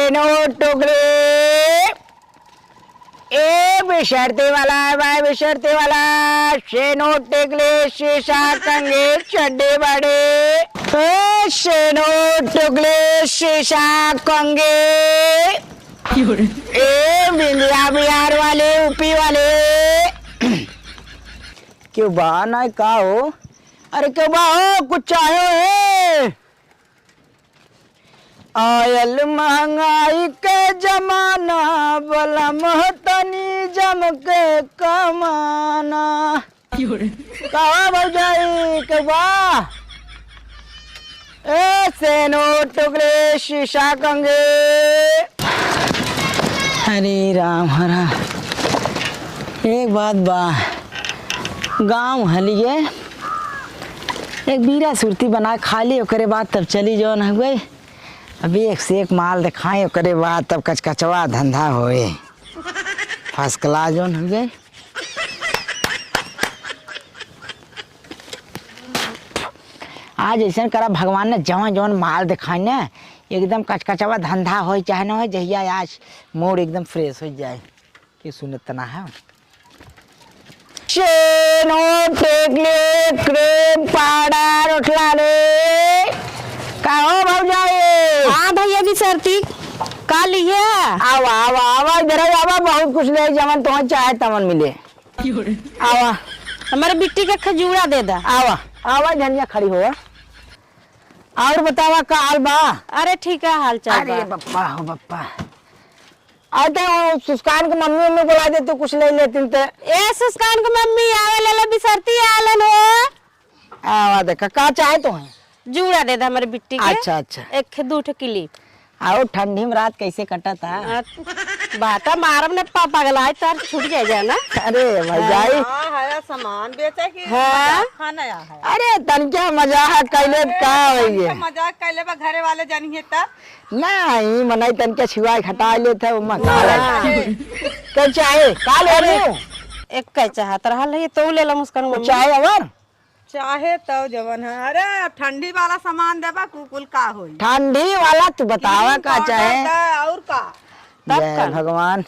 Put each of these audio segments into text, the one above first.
शेनो टुकड़े ए बिशरते वाला है भाई बिशरते वाला शेनो टिकले शीशा कंगे चड्डे बड़े शेनो टुकड़े शीशा कंगे ए बिंदिया बिहार वाले यूपी वाले क्यों बहाना का हो अरे क्यों बाहो कुछ चाहे है आयल महंगाई के जमाना बला महतनी जम के कमाना कहा भौजाई के बा ए सेनो टुकड़े शीशा कंगे हरे राम हरा एक बात बा गांव हलिए एक बीरा सुरती बना खा ली ओकरे बाद तब चली जौन हो गई अभी एक से एक माल दिखाए ओकरे बाद तब कचकचवा धंधा होए फर्स्ट क्लास जौन हो गई आज ऐसा करा भगवान ने जौन जौन माल दिखाए ना एकदम कचकचवा धंधा हो चाहे ना हो जहिया आज मूड एकदम फ्रेश हो जाए कि सुनत ना है शेनो टेकले क्रीम पाउडर उठला ले कहो भौजाई हाँ भैया भी सर्दी का लिए आवा आवा आवा इधर आवा बहुत कुछ ले जमन तो चाहे तमन मिले आवा हमारे बिट्टी का खजूरा दे दा आवा आवा धनिया खड़ी हो और बतावा का हाल बा अरे ठीक है हाल चाल अरे बप्पा हो बप्पा आते हो सुस्कान की मम्मी मम्मी बुला दे तो कुछ ले लेती तो ए सुस्कान की मम्मी आवे ले भी सर्दी आलन हो आवा देखा का चाहे तो है जूड़ा दे दा हमारे बिट्टी के अच्छा अच्छा एक दूठ क्लिप आओ ठंडी में रात कैसे कटा था बाता मारम ने पगलाए तार छूट जाए ना अरे भौजाई है सामान बेचे की हाँ? खाना है अरे तनके मजाक कैले का होइए मजाक कैले बा घरे वाले जानिए त नहीं मनाई तनके छिवाई खटा ले थे मकाला के चाहे का ले रे एक कै चाहत रहल है तो ले ला मुस्कान मम्मी चाहे अवर चाहे तो जवन है अरे ठंडी वाला सामान देबा कुकुल का होई ठंडी वाला तू बतावा का चाहे और का जय भगवान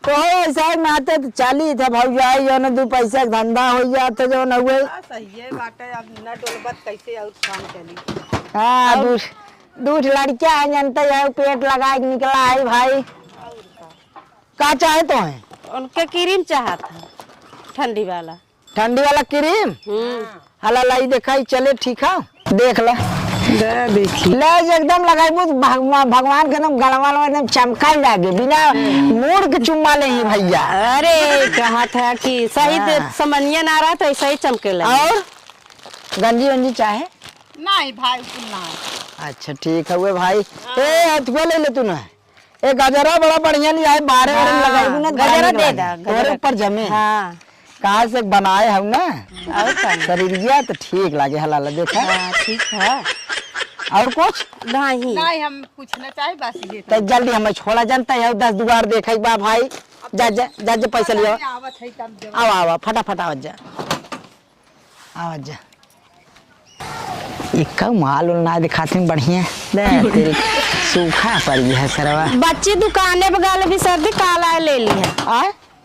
तो ऐसा नाते तो चाली था भौजाई जो न दो पैसा धंधा हो जाता जो न हुए सही है बाटे अब न डोलबत कैसे और काम चली हाँ दूध लड़कियां है जनता है पेट लगा के निकला है भाई का चाहे तो है उनके क्रीम चाहत है ठंडी वाला क्रीम हला लाई देखा चले ठीक है देख ला देखी ले एकदम लगाइबो भगवान के एकदम गलवा एकदम चमकाई लागे बिना मूड के चुम्मा ले ही भैया अरे कहा था कि सही समझिए ना रहा तो ऐसा ही चमके लगे और गंजी वंजी चाहे नहीं भाई ना अच्छा ठीक है वे भाई ए अथवा ले ले तू ना ए गजरा बड़ा बढ़िया नहीं आए 12 वाले लगाइबो ना गजरा दे दा तोरे ऊपर जमे हाँ कहाँ से बनाए हम ना और का शरीर गया तो ठीक लागे हलाला देखा हाँ ठीक है और कुछ नहीं नहीं हम पूछना चाहे बस ये तो जल्दी हमें छोड़ा जानता है 10 दुआर देखे बा भाई जा जा जा जा पैसा लियो आवत है तब जब आवा आवा फटाफट आवाज जा आवाज जा एक माल उल ना दिखाते बढ़िया दे तेरी सूखा पड़ गया है सरवा बच्ची दुकाने पे गल भी सर्दी काला ले ली है आ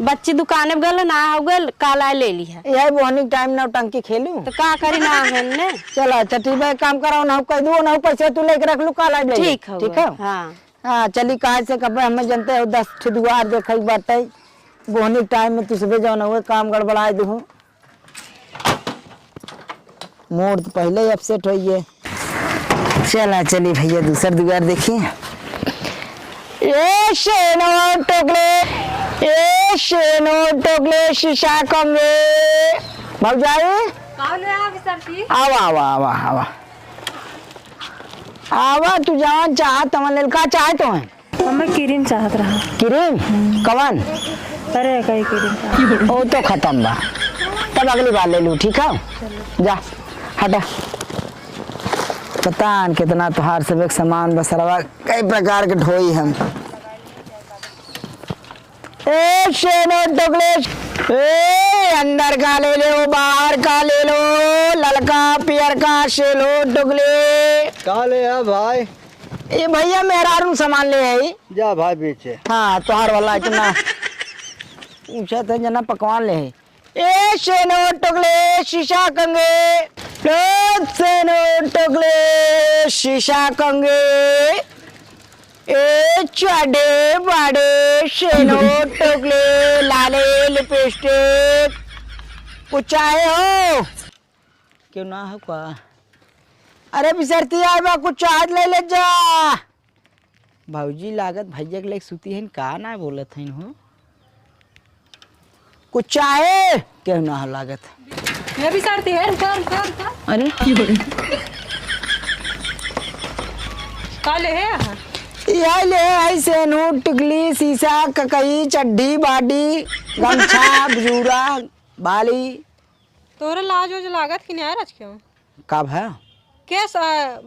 बच्ची दुकाने पे गल ना हो गल काला ले ली है यही बोहनी टाइम ना टंकी खेलू तो का करी ना है ने चलो अच्छा ठीक है काम कराओ ना कह दो ना पैसे तू लेके रख लू काला ले ठीक है ठीक है हाँ हाँ चली कहाँ से कपड़े हमें जनते हो 10 ठे दुआर देख बाटे बोहनी टाइम में तुझे जाओ ना हुए काम गड़बड़ा दू मूड तो पहले ही अपसेट हो गए चला चली भैया दूसर दुआर देखिए ये शेनो टोकले शीशा कंगे भौजाई आवा आवा आवा आवा आवा तू जहाँ चाह तमन का चाहे तो है हमें क्रीम चाहत रहा क्रीम कवन अरे कई क्रीम ओ तो खत्म बा तब अगली बार ले लू ठीक है जा हटा पता न कितना तुहार सब एक सामान बसरवा कई प्रकार के ढोई हम ए शेनो टुकड़े ए अंदर का ले लो बाहर का ले लो ललका पियर का शेलो टुकड़े का ले है भाई ये भैया मेहरारू सामान ले आई। जा भाई बेचे। हाँ तोहार वाला इतना पूछा था जना पकवान ले आई। ए शेनो टुकले शीशा कंगे, शेनो टुकले शीशा कंगे, ए चाडे बाडे शेनो टुकले लाले लिपस्टिक, कुछ चाहे हो क्यों ना हो का? अरे बिसरती आए बा कुछ चाहत ले ले जा। भाऊजी लागत भैया के लेके सुती है का ना बोलत है हो कुछ चाहे क्यों ना हो लागत। मैं भी सरती है रुका रुका रुका। अरे काले है यह ले ऐसे नूट टिकली शीशा ककई चड्ढी बाडी गमछा बजूरा बाली। तोरे लाज जो लागत कि नहीं रच क्यों कब है केस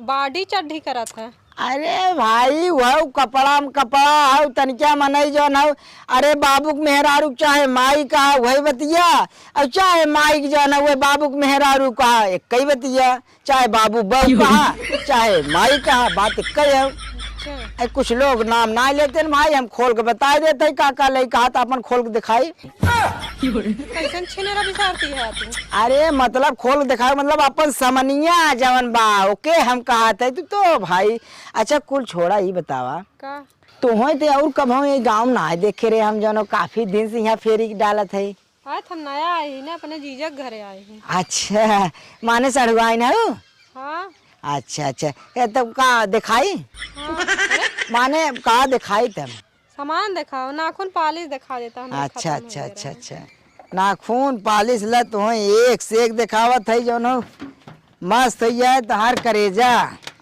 बाडी चढ़ी करत है। अरे भाई वह कपड़ा में कपड़ा है तनिका मनई जो न। अरे बाबू के मेहरारू चाहे माई का वही बतिया और चाहे माई जो न वह बाबू के मेहरारू का एक ही बतिया। चाहे बाबू बहू कहा चाहे माई कहा बात एक ही है। अच्छा कुछ लोग नाम ना लेते न भाई हम खोल के बता देते काका ले कहा था अपन खोल के दिखाई। कैसन छिनेरा बिसारती है तू। अरे मतलब खोल के दिखाई मतलब अपन समनिया जवन बा ओके हम कहा थे तो भाई। अच्छा कुल छोड़ा ही बतावा का तो हो ते और कब हम ये गाँव ना देखे रहे हम जनो काफी दिन से यहाँ फेरी डालत है। आज हम नया आए ही ना अपने जीजा के घरे आए हैं। अच्छा माने सड़वाई ना हो। हाँ अच्छा अच्छा ये तब का दिखाई हाँ अरे, माने का दिखाई तब। सामान दिखाओ नाखून पालिश दिखा देता हमें। अच्छा अच्छा अच्छा अच्छा नाखून पालिश ल तो एक से एक दिखावत है जो नो मस्त है तहार करेजा।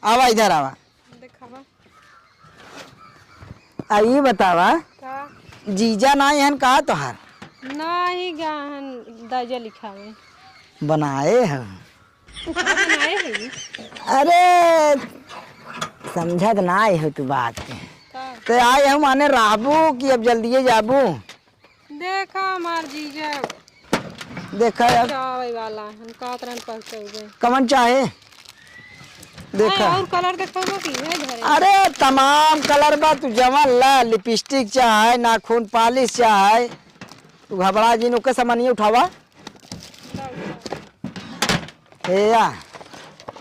आवा इधर आवा दिखावा आई बतावा का जीजा ना यहन कहा तोहार नहीं गहन दर्जा लिखावे बनाए हैं। बनाए है अरे समझत ना आए हो तू बात के का तो आए हम माने राबू कि अब जल्दी जाबू। देखा हमार जीजा देखा अब चावे वाला हम का तरन पहुंचे कमन चाहे देखा। और कलर दिखावा की है घरे। अरे तमाम कलर बा तू जवन ला लिपस्टिक चाहे नाखून पालिश चाहे तू घबरा जी नुके सामानिए उठावा। हे या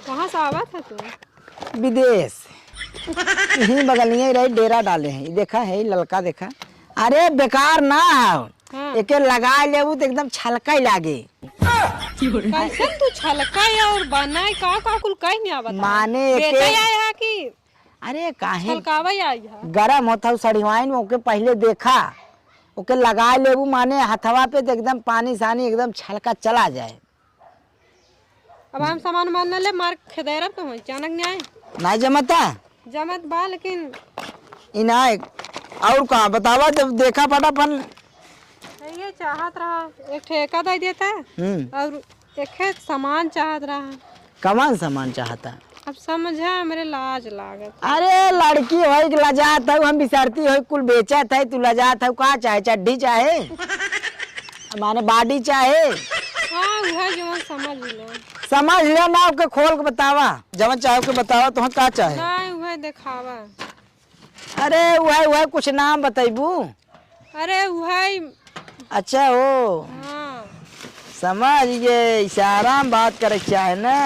कहाँ से आवा था तू। विदेश यही बगलिए रही डेरा डाले हैं। देखा है ललका देखा। अरे बेकार ना हो हाँ। एके लगा लेबू तो एकदम छलका लागे। कैसे तू छलकाई और बनाई का कुल कहीं नहीं आवत माने बेटे एके आए है कि अरे काहे छलकावा आई है। गरम होता सड़ीवाइन में ओके पहले देखा ओके लगा लेबू माने हथवा पे तो एकदम पानी सानी एकदम छलका चला जाए। अब हम सामान मान ले मार खेदेरब तो अचानक नहीं आए नहीं जमता जमत बा लेकिन इनाए और कहाँ बतावा जब देखा फटाफट। ये चाहत रहा एक ठेका दे देता और एक सामान चाहत रहा। कमान सामान चाहता। अब समझा मेरे लाज लागत। अरे लड़की हो लजात है हम बिसारती हो कुल बेचत है तू लजात है का चाहे चड्ढी चाहे माने बाडी चाहे हाँ वह जो समझ ले समझ ले ना ओके खोल के बतावा जवन चाहे के बतावा तो का चाहे। नहीं वह दिखावा। अरे वह कुछ नाम बतेबू। अरे वह अच्छा हो हाँ समझ ये इशारा में बात करे चाहे ना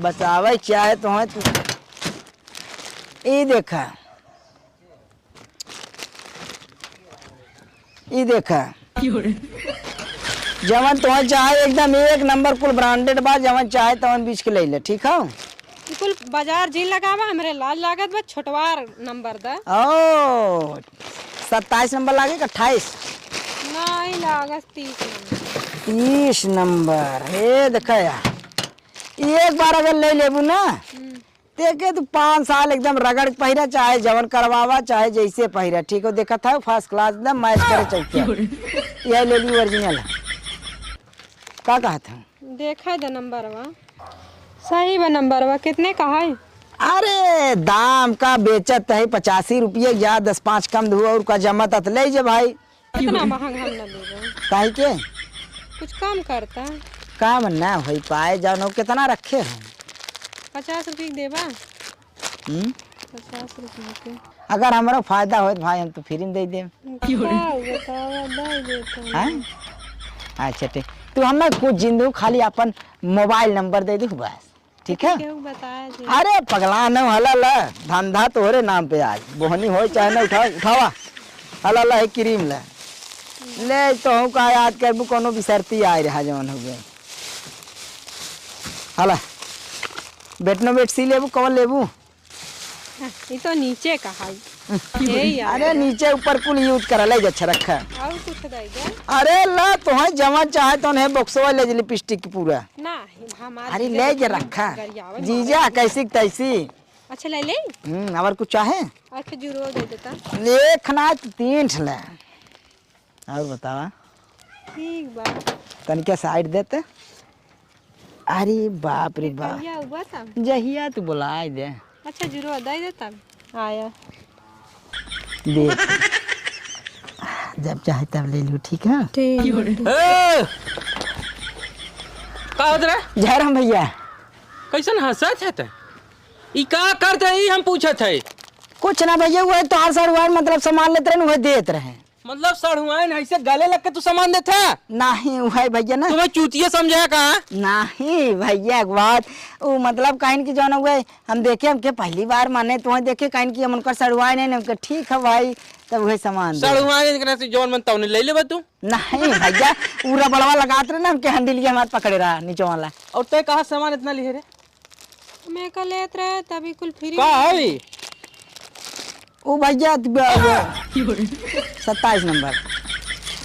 बतावे चाहे तो है तू ये देखा ये देखा जवन तो चाहे एकदम एक नंबर कुल ब्रांडेड बा जवन चाहे तवन बीच के ले ले ठीक है। कुल बाजार जी लगावा हमरे लाज लागत बा छोटवार नंबर दा। ओ 27 नंबर लागे 28 नहीं लागत 30 नंबर। 30 नंबर हे देखा यार एक बार अगर ले लेबू ना देखे तू 5 साल एकदम रगड़ के पहिरा चाहे जवन करवावा चाहे जैसे पहिरा ठीक हो। देखा था फर्स्ट क्लास एकदम मैच करे चौकिया यह ले ली ओरिजिनल का कहा था। देखा दे नंबरवा सही बा नंबरवा कितने का है। अरे दाम का बेचत है 85 रुपये या 10-5 कम धुआ और का जमत अत ले जे भाई इतना महंगा हम ना लेबो काहे के कुछ कम करता। काम ना हो पाए जानो कितना रखे हैं 50 रुपये देबा। 50 रुपये के अगर हमारा फायदा हो तो भाई हम तो फ्री में दे दें। बताओ दे देता हैं? अच्छा ठीक, तू हमें कुछ जिंदू खाली अपन मोबाइल नंबर दे दी बस, ठीक है? क्यों बताया जी? अरे पगला न हला ला, धंधा तोहरे नाम पे आज बोहनी हो चाहे ना उठावा हला ला क्रीम ला ले तो हूँ का याद करबू कोनो बिसरती आए रहा जवन हो गए हला बेटनो बेट सी लेबू कौन लेबू? ये तो नीचे का है ये यार। अरे नीचे ऊपर कुल यूज कर ले अच्छा रखा। और कुछ देगा? अरे ला तो है जमा चाहे तो है बॉक्सवा ले जी लिपस्टिक पूरा। ना हमारे अरे ले जे रखा जीजा कैसी तैसी। अच्छा ले ले और कुछ चाहे? अच्छा जरूर दे देता। लेखना तो 3 ठला और बतावा ठीक बा तनिका साइड देते। अरे बाप रे बाप कहिया हुआ था? जहिया तू बुलाए दे। अच्छा जरूर दे देता आया दे जब चाहे तब ले लू, ठीक है? का होत रे? जयराम भैया कैसन हंसत है त? ई का करत है ई हम पूछत है। कुछ ना भैया वो तो हर साल मतलब सामान लेते रहे वह देत रहे। मतलब सड़ुआइन ऐसे गले लग के तू सामान देता? नहीं वह भैया ना तुम्हें चूतिया समझा का? नहीं भैया एक बात वो मतलब कहन की जौन हुए हम देखे हमके पहली बार माने तो देखे कहन की हम उनका सड़वाए नहीं उनका ठीक है भाई तब वही सामान दे। सड़ुआइन के से जौन मन तौने ले लेबा तू? नहीं भैया पूरा बड़वा लगात रहे ना हमके हंडी लिए हमारे पकड़े रहा नीचे वाला। और ते कहा सामान इतना लिए रे? मैं कल लेत रहे तभी कुल फ्री का है? वो भैया 27 नंबर।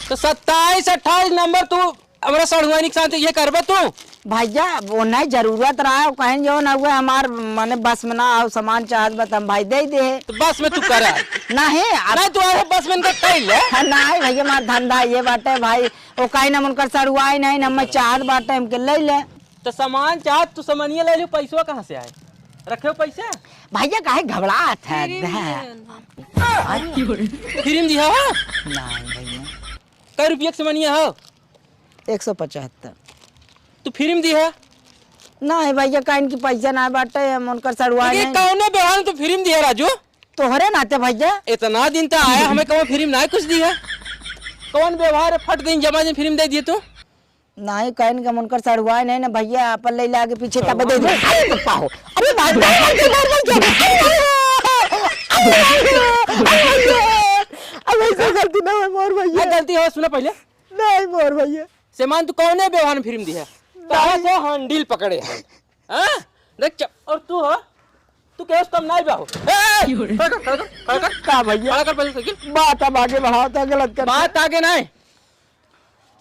तो 27 28 नंबर तू हमारा सड़ुआइन के साथ ये करबा तू? भैया वो नहीं जरूरत रहा कहीं जो ना हुआ हमार माने बस में ना आओ सामान चाहत बत हम भाई दे दे। तो बस में तू करा नहीं नहीं तू आए बस में इनका कइल है? नहीं भैया हमार धंधा ये बाटे भाई वो कहीं ना उनकर सड़ुआई नहीं हम चाहत बाटे हमके ले ले। तो सामान चाहत तू सामानिया ले लियो पैसा कहाँ से आए? रखे हो पैसा? भैया काहे घबरात है? फ्री में दिया हो? नहीं भैया कै रुपया के सामानिया हो? 175। तू फ्री में दिया? नहीं भैया कहीं की पैसा ना बाटे हम उनकर सड़ुआई नहीं। कौने व्यवहार तू फ्री में दिया राजू? तोहरे नाते भैया इतना दिन तक आया हमें कौन फ्री में ना कुछ दिया? कौन व्यवहार फट दिन जमा दिन फ्री में दे दिए तू? नहीं कहन के उनकर सड़ुआई नहीं ना भैया अपन ले आगे पीछे तब दे दे। अरे पप्पा हो अरे भाई अब ऐसा गलती ना है मोर भैया। गलती हो सुना पहले नहीं मोर भैया सामान तू कौने व्यवहार में फ्री में दिया? कहाँ से हंडिल पकड़े हैं? हाँ? देख और तू हो तू क्या कम नहीं बाहो? का भैया बात अब आगे बढ़ाओ तो गलत कर बात आगे नहीं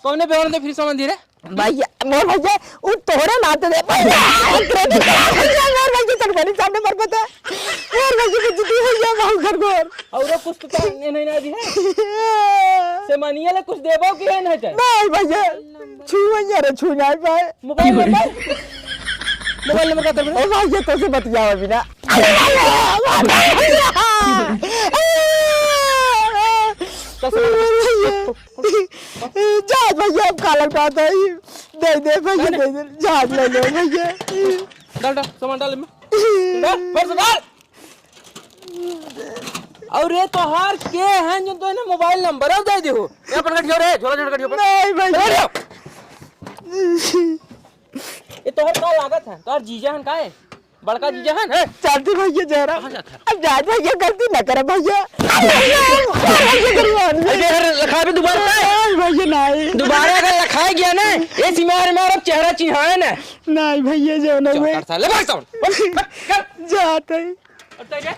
कौने व्यवहार में फ्री सामान दी रे? भैया मोर भैया वो तोहरे नाते दे भैया मोर भैया तनवानी सामने पर पता मोर भैया की जिद्दी भैया बहुत खरगोर और कुछ तो नहीं ना दी है सामानिया ले कुछ देबो कि नहीं चाहिए? नहीं भैया छू भैया रे छू नहीं पाए। मोबाइल नंबर क्या कर ओ भैया तो से बतियाओ बिना जहाज भैया अब काला पाता है दे दे भैया दे दे जहाज ले लो भैया डाल सामान डाल में डाल डाल। और ये तो हार के हैं जो तो ना मोबाइल नंबर अब दे दो यहाँ पर कट रे झोला झोला कट नहीं भैया ये तो हर का लागत है तो हर जीजा हन का है बड़का जीजा हन है चाहती भैया जरा अब जहाज भैया गलती न करे भैया लखा भी दोबारा भैया नहीं दोबारा अगर लखाया गया ना ये सीमार में अब चेहरा चिन्हाए ना नहीं भैया जो ना हुए ले भाग साउंड जाते और तय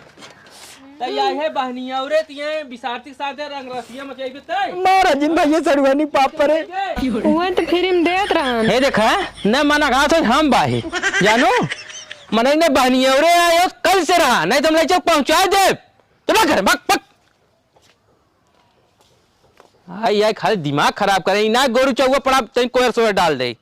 तैयार है बहनिया औरे तिए बिसारती साथे रंग रसिया मचाई के तय मारा जिन भैया सड़वानी पाप परे वो तो फ्री में देत रहा। हे देखा न मना कहा तो हम बाही जानो मने ने बहनिया औरे आयो कल से रहा नहीं तुम ले चल पहुंचा दे तो ना घर बक बक आई यार खाली दिमाग खराब करे ना गोरू चौवा पड़ा तई कोयर सोया डाल दे।